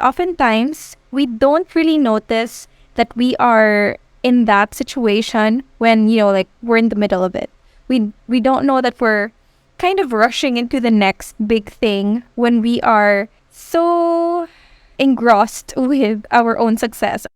Oftentimes, we don't really notice that we are in that situation when, like we're in the middle of it. We don't know that we're kind of rushing into the next big thing when we are so engrossed with our own success.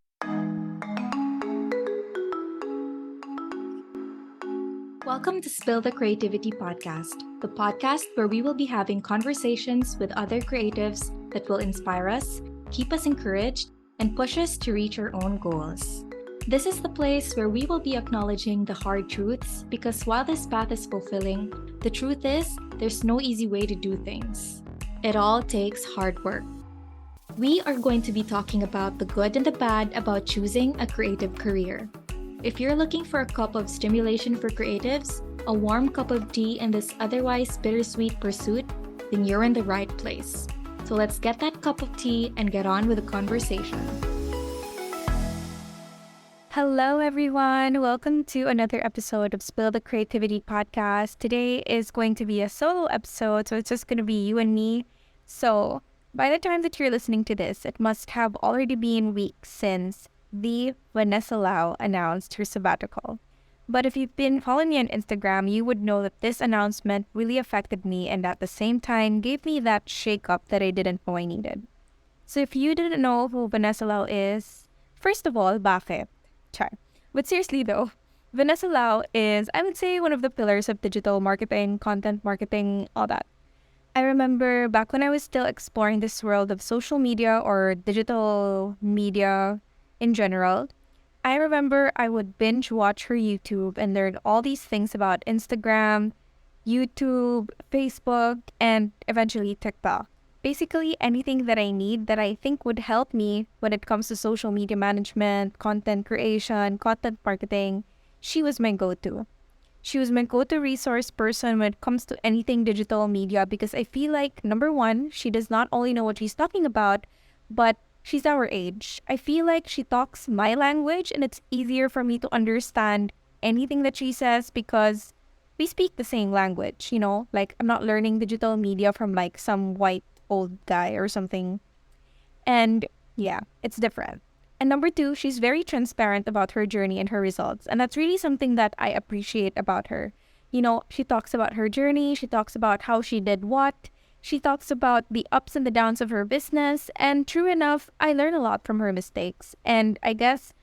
Welcome to Spill the Creativity Podcast, the podcast where we will be having conversations with other creatives that will inspire us, keep us encouraged, and push us to reach our own goals. This is the place where we will be acknowledging the hard truths because while this path is fulfilling, the truth is there's no easy way to do things. It all takes hard work. We are going to be talking about the good and the bad about choosing a creative career. If you're looking for a cup of stimulation for creatives, a warm cup of tea in this otherwise bittersweet pursuit, then you're in the right place. So let's get that cup of tea and get on with the conversation. Hello, everyone. Welcome to another episode of Spill the Creativity Podcast. Today is going to be a solo episode, so it's just going to be you and me. So, by the time that you're listening to this, it must have already been weeks since the Vanessa Lau announced her sabbatical. But if you've been following me on Instagram, you would know that this announcement really affected me and at the same time gave me that shake-up that I didn't know I needed. So if you didn't know who Vanessa Lau is, first of all, bakit? Char. But seriously though, Vanessa Lau is, I would say, one of the pillars of digital marketing, content marketing, all that. I remember back when I was still exploring this world of social media or digital media in general, I remember I would binge watch her YouTube and learn all these things about Instagram, YouTube, Facebook, and eventually TikTok. Basically, anything that I need that I think would help me when it comes to social media management, content creation, content marketing, she was my go to. She was my go to resource person when it comes to anything digital media because I feel like, number one, she does not only know what she's talking about, but she's our age. I feel like she talks my language and it's easier for me to understand anything that she says because we speak the same language, Like, I'm not learning digital media from like some white old guy or something. And yeah, it's different. And number two, she's very transparent about her journey and her results. And that's really something that I appreciate about her. She talks about her journey, she talks about how she did what, she talks about the ups and the downs of her business. And true enough, I learn a lot from her mistakes. And I guess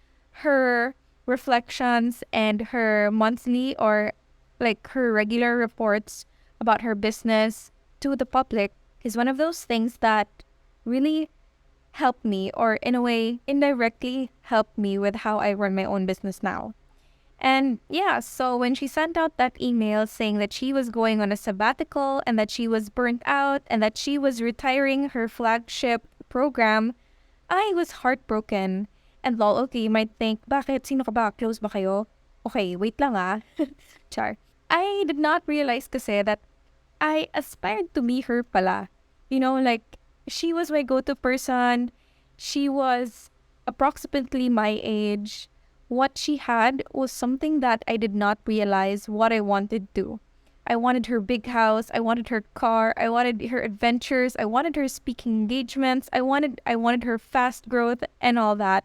her reflections and her monthly or like her regular reports about her business to the public is one of those things that really helped me, or in a way, indirectly helped me with how I run my own business now. And yeah, so when she sent out that email saying that she was going on a sabbatical and that she was burnt out and that she was retiring her flagship program, I was heartbroken. And lol, okay, you might think, bakit? Sino ka ba? Close ba kayo? Okay, wait lang ah. Char. I did not realize kasi that I aspired to be her pala. Like, she was my go-to person. She was approximately my age. What she had was something that I did not realize what I wanted to. I wanted her big house, I wanted her car, I wanted her adventures, I wanted her speaking engagements, I wanted her fast growth and all that.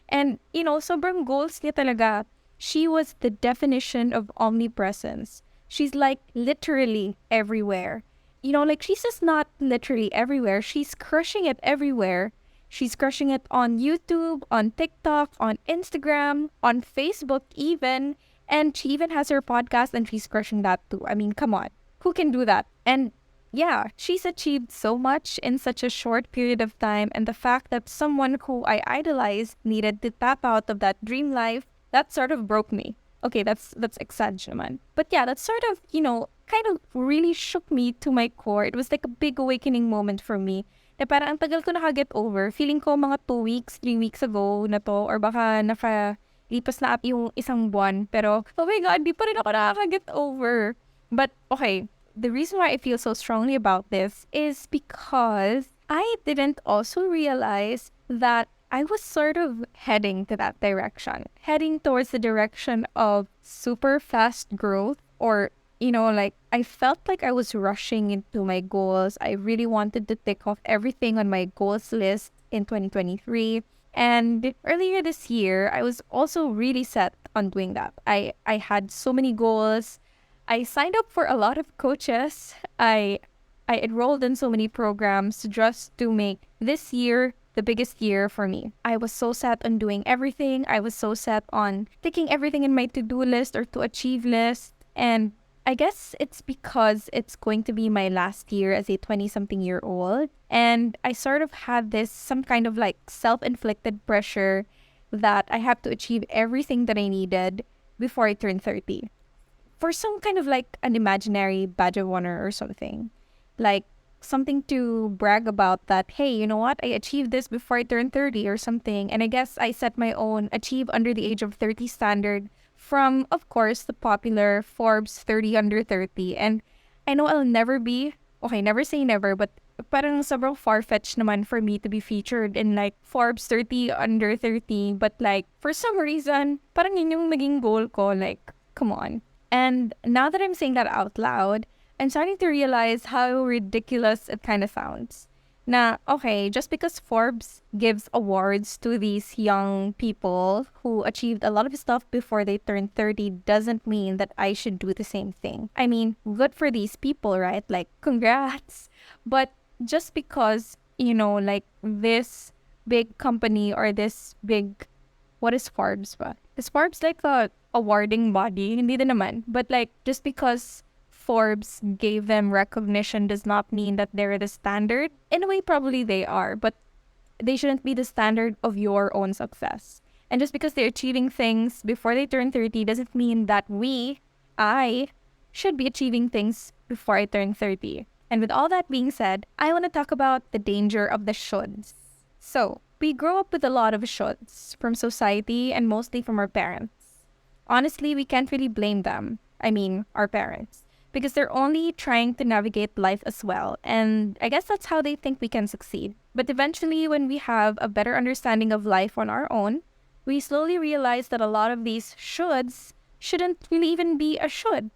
And, sobrang goals niya talaga. She was the definition of omnipresence. She's like literally everywhere. Like she's just not literally everywhere. She's crushing it everywhere. She's crushing it on YouTube, on TikTok, on Instagram, on Facebook even. And she even has her podcast and she's crushing that too. I mean, come on. Who can do that? And yeah, she's achieved so much in such a short period of time. And the fact that someone who I idolized needed to tap out of that dream life, that sort of broke me. Okay, that's exaggeration, man. But yeah, that sort of, kind of really shook me to my core. It was like a big awakening moment for me. Na parang ang tagal ko naka-get over. Feeling ko mga 2 weeks, 3 weeks ago na to. Or baka lipas na yung isang buwan. Pero, oh my God, di pa rin ako nakaka-get over. But, okay, the reason why I feel so strongly about this is because I didn't also realize that I was sort of heading to that direction, heading towards the direction of super fast growth or, like I felt like I was rushing into my goals. I really wanted to tick off everything on my goals list in 2023. And earlier this year, I was also really set on doing that. I had so many goals. I signed up for a lot of coaches. I enrolled in so many programs just to make this year the biggest year for me. I was so set on doing everything. I was so set on ticking everything in my to-do list or to achieve list. And I guess it's because it's going to be my last year as a 20 something year old. And I sort of had this some kind of like self inflicted pressure that I have to achieve everything that I needed before I turn 30 for some kind of like an imaginary badge of honor or something. Like something to brag about that, hey, you know what? I achieved this before I turned 30 or something. And I guess I set my own achieve under the age of 30 standard from, of course, the popular Forbes 30 under 30. And I know I'll never be, okay, never say never, but parang sobrang far-fetched naman for me to be featured in like Forbes 30 under 30. But like, for some reason, parang yun yung naging goal ko. Like, come on. And now that I'm saying that out loud, I'm starting to realize how ridiculous it kind of sounds. Na, okay, just because Forbes gives awards to these young people who achieved a lot of stuff before they turned 30 doesn't mean that I should do the same thing. I mean, good for these people, right? Like, congrats. But just because, like this big company or this big, what is Forbes ba? Is Forbes like a awarding body? Hindi din naman. But like, just because Forbes gave them recognition does not mean that they're the standard. In a way, probably they are, but they shouldn't be the standard of your own success. And just because they're achieving things before they turn 30 doesn't mean that I, should be achieving things before I turn 30. And with all that being said, I want to talk about the danger of the shoulds. So, we grow up with a lot of shoulds from society and mostly from our parents. Honestly, we can't really blame them. I mean, our parents. Because they're only trying to navigate life as well. And I guess that's how they think we can succeed. But eventually, when we have a better understanding of life on our own, we slowly realize that a lot of these shoulds shouldn't really even be a should.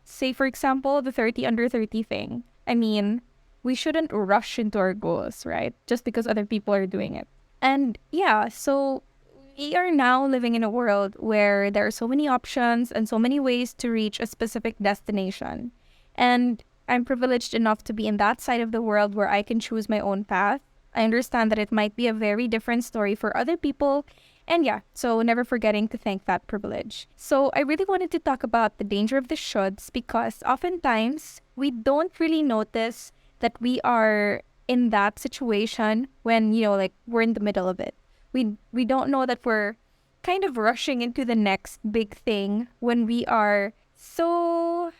Say, for example, the 30 under 30 thing. I mean, we shouldn't rush into our goals, right? Just because other people are doing it. And yeah, so we are now living in a world where there are so many options and so many ways to reach a specific destination. And I'm privileged enough to be in that side of the world where I can choose my own path. I understand that it might be a very different story for other people. And yeah, so never forgetting to thank that privilege. So I really wanted to talk about the danger of the shoulds because oftentimes we don't really notice that we are in that situation when, like we're in the middle of it. We don't know that we're kind of rushing into the next big thing when we are so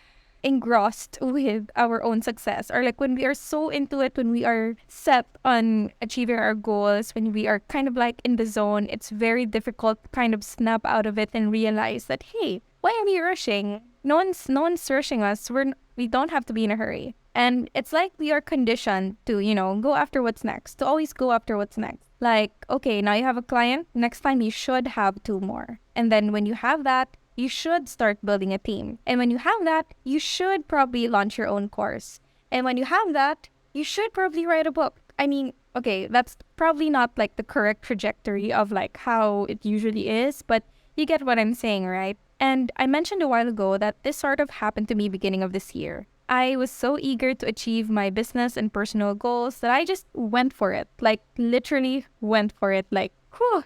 engrossed with our own success, or like when we are so into it, when we are set on achieving our goals, when we are kind of like in the zone. It's very difficult to kind of snap out of it and realize that, hey, why are we rushing? No one's rushing us. We don't have to be in a hurry. And it's like we are conditioned to, go after what's next, to always go after what's next. Like, okay, now you have a client. Next time you should have two more. And then when you have that, you should start building a team. And when you have that, you should probably launch your own course. And when you have that, you should probably write a book. I mean, okay, that's probably not like the correct trajectory of like how it usually is, but you get what I'm saying, right? And I mentioned a while ago that this sort of happened to me beginning of this year. I was so eager to achieve my business and personal goals that I just went for it. Like, literally went for it. Like, whew.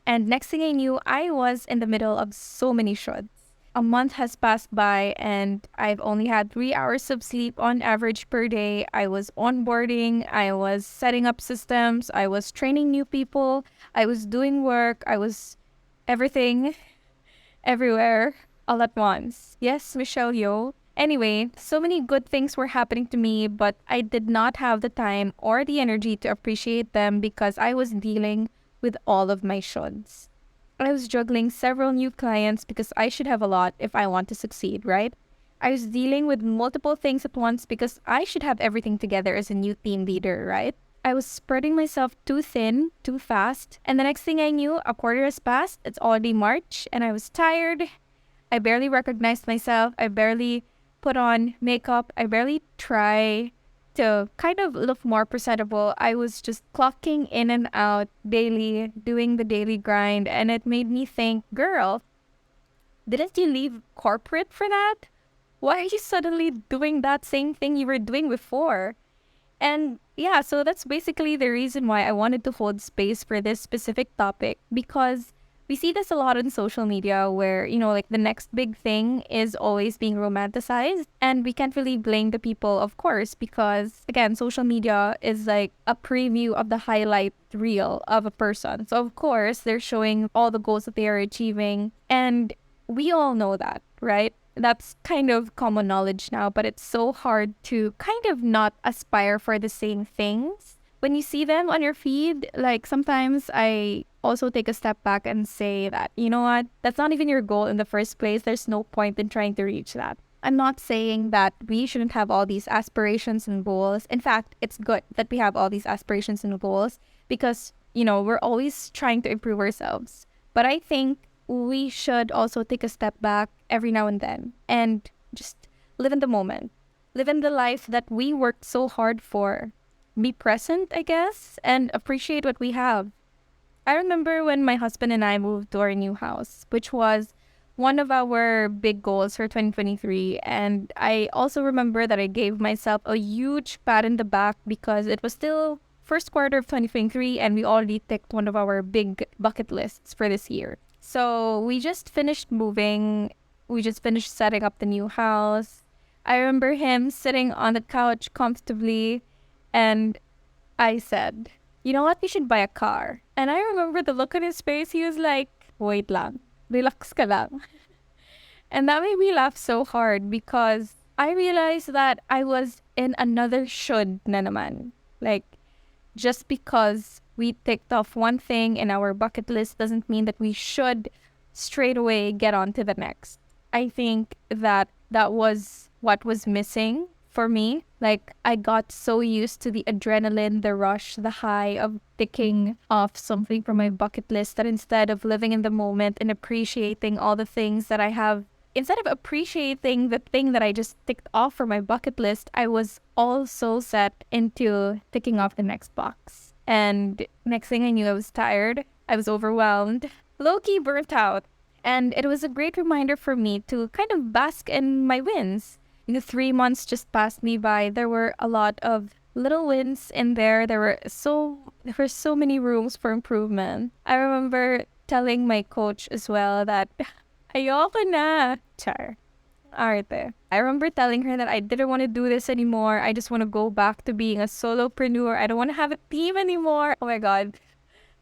And next thing I knew, I was in the middle of so many shoulds. A month has passed by and I've only had 3 hours of sleep on average per day. I was onboarding, I was setting up systems, I was training new people, I was doing work, I was everything, everywhere, all at once. Yes, Michelle Yeoh. Anyway, so many good things were happening to me, but I did not have the time or the energy to appreciate them because I was dealing with all of my shoulds. I was juggling several new clients because I should have a lot if I want to succeed, right? I was dealing with multiple things at once because I should have everything together as a new team leader, right? I was spreading myself too thin, too fast, and the next thing I knew, a quarter has passed, it's already March, and I was tired. I barely recognized myself. I barely put on makeup. I barely try to kind of look more presentable, I was just clocking in and out daily, doing the daily grind. And it made me think, girl, didn't you leave corporate for that? Why are you suddenly doing that same thing you were doing before? And yeah, so that's basically the reason why I wanted to hold space for this specific topic, because we see this a lot on social media where, like the next big thing is always being romanticized. And we can't really blame the people, of course, because again, social media is like a preview of the highlight reel of a person. So, of course, they're showing all the goals that they are achieving. And we all know that, right? That's kind of common knowledge now, but it's so hard to kind of not aspire for the same things. When you see them on your feed, like sometimes I also take a step back and say that, you know what, that's not even your goal in the first place. There's no point in trying to reach that. I'm not saying that we shouldn't have all these aspirations and goals. In fact, it's good that we have all these aspirations and goals because, we're always trying to improve ourselves. But I think we should also take a step back every now and then and just live in the moment, live in the life that we worked so hard for. Be present, I guess, and appreciate what we have. I remember when my husband and I moved to our new house, which was one of our big goals for 2023. And I also remember that I gave myself a huge pat in the back because it was still first quarter of 2023 and we already ticked one of our big bucket lists for this year. So we just finished moving. We just finished setting up the new house. I remember him sitting on the couch comfortably, and I said, you know what, we should buy a car. And I remember the look on his face. He was like, wait lang, relax ka lang. And that made me laugh so hard because I realized that I was in another should na naman. Like, just because we ticked off one thing in our bucket list doesn't mean that we should straight away get on to the next. I think that was what was missing for me. Like, I got so used to the adrenaline, the rush, the high of ticking off something from my bucket list that instead of living in the moment and appreciating all the things that I have, instead of appreciating the thing that I just ticked off for my bucket list, I was also set into ticking off the next box. And next thing I knew, I was tired, I was overwhelmed, low-key burnt out. And it was a great reminder for me to kind of bask in my wins. 3 months just passed me by. There were a lot of little wins in there. There were so many rooms for improvement. I remember telling my coach as well that ayoko na. Char. Arte. I remember telling her that I didn't want to do this anymore. I just want to go back to being a solopreneur. I don't want to have a team anymore. Oh my god.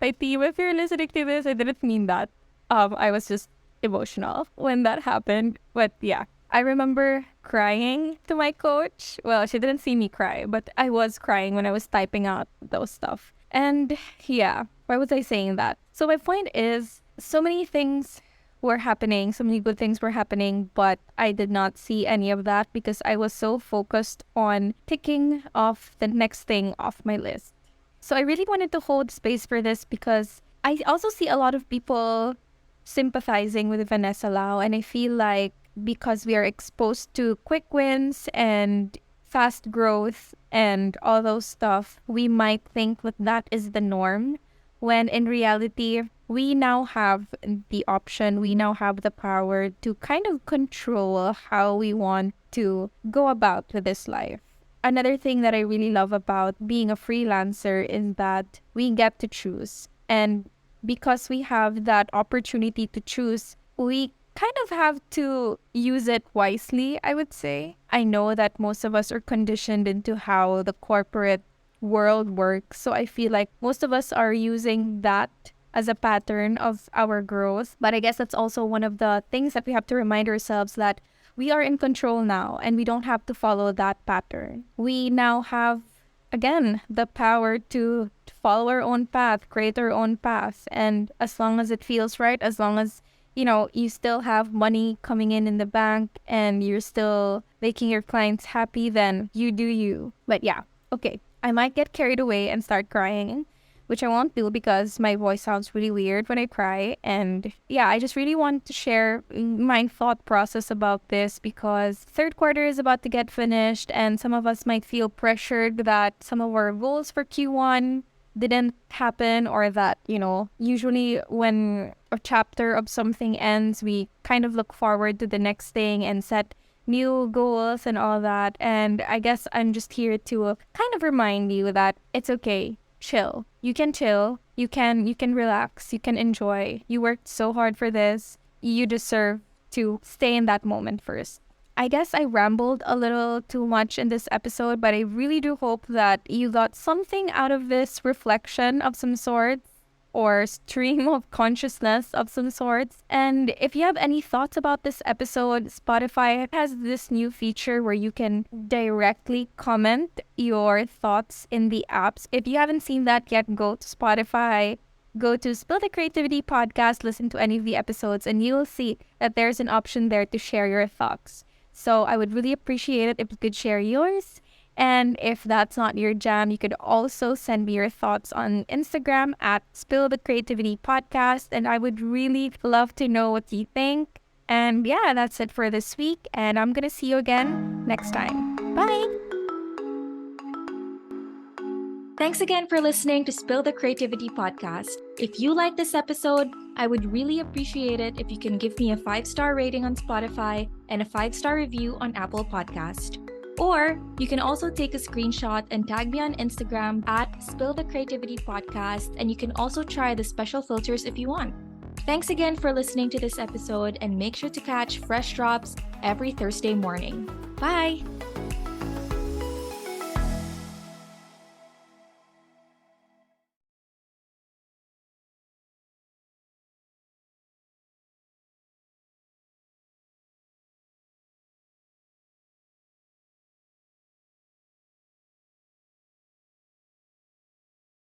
My team, if you're listening to this, I didn't mean that. I was just emotional when that happened. But yeah, I remember crying to my coach. Well, she didn't see me cry, but I was crying when I was typing out those stuff. And yeah, why was I saying that? So my point is, so many things were happening, so many good things were happening, but I did not see any of that because I was so focused on ticking off the next thing off my list. So I really wanted to hold space for this because I also see a lot of people sympathizing with Vanessa Lau, and I feel like because we are exposed to quick wins and fast growth and all those stuff, we might think that that is the norm, when in reality, we now have the option, we now have the power to kind of control how we want to go about with this life. Another thing that I really love about being a freelancer is that we get to choose. And because we have that opportunity to choose, we kind of have to use it wisely, I would say. I know that most of us are conditioned into how the corporate world works. So I feel like most of us are using that as a pattern of our growth. But I guess that's also one of the things that we have to remind ourselves, that we are in control now and we don't have to follow that pattern. We now have, again, the power to follow our own path, create our own path. And as long as it feels right, as long as you still have money coming in the bank and you're still making your clients happy, then you do you. But yeah, okay, I might get carried away and start crying. which I won't do because my voice sounds really weird when I cry. And yeah, I just really want to share my thought process about this because third quarter is about to get finished, and some of us might feel pressured that some of our goals for Q1 didn't happen, or that, usually when a chapter of something ends, we kind of look forward to the next thing and set new goals and all that. And I guess I'm just here to kind of remind you that it's okay. Chill. You can chill. You can relax. You can enjoy. You worked so hard for this. You deserve to stay in that moment first. I guess I rambled a little too much in this episode, but I really do hope that you got something out of this reflection of some sort or stream of consciousness of some sorts. And if you have any thoughts about this episode, Spotify has this new feature where you can directly comment your thoughts in the apps. If you haven't seen that yet, go to Spotify, go to Spill the Creativity podcast, listen to any of the episodes, and you'll see that there's an option there to share your thoughts. So I would really appreciate it if you could share yours. And if that's not your jam, you could also send me your thoughts on Instagram at Spill the Creativity Podcast. And I would really love to know what you think. And yeah, that's it for this week. And I'm going to see you again next time. Bye. Thanks again for listening to Spill the Creativity Podcast. If you like this episode, I would really appreciate it if you can give me a 5-star rating on Spotify and a 5-star review on Apple Podcast. Or you can also take a screenshot and tag me on Instagram at Spill the Creativity Podcast, and you can also try the special filters if you want. Thanks again for listening to this episode, and make sure to catch fresh drops every Thursday morning. Bye!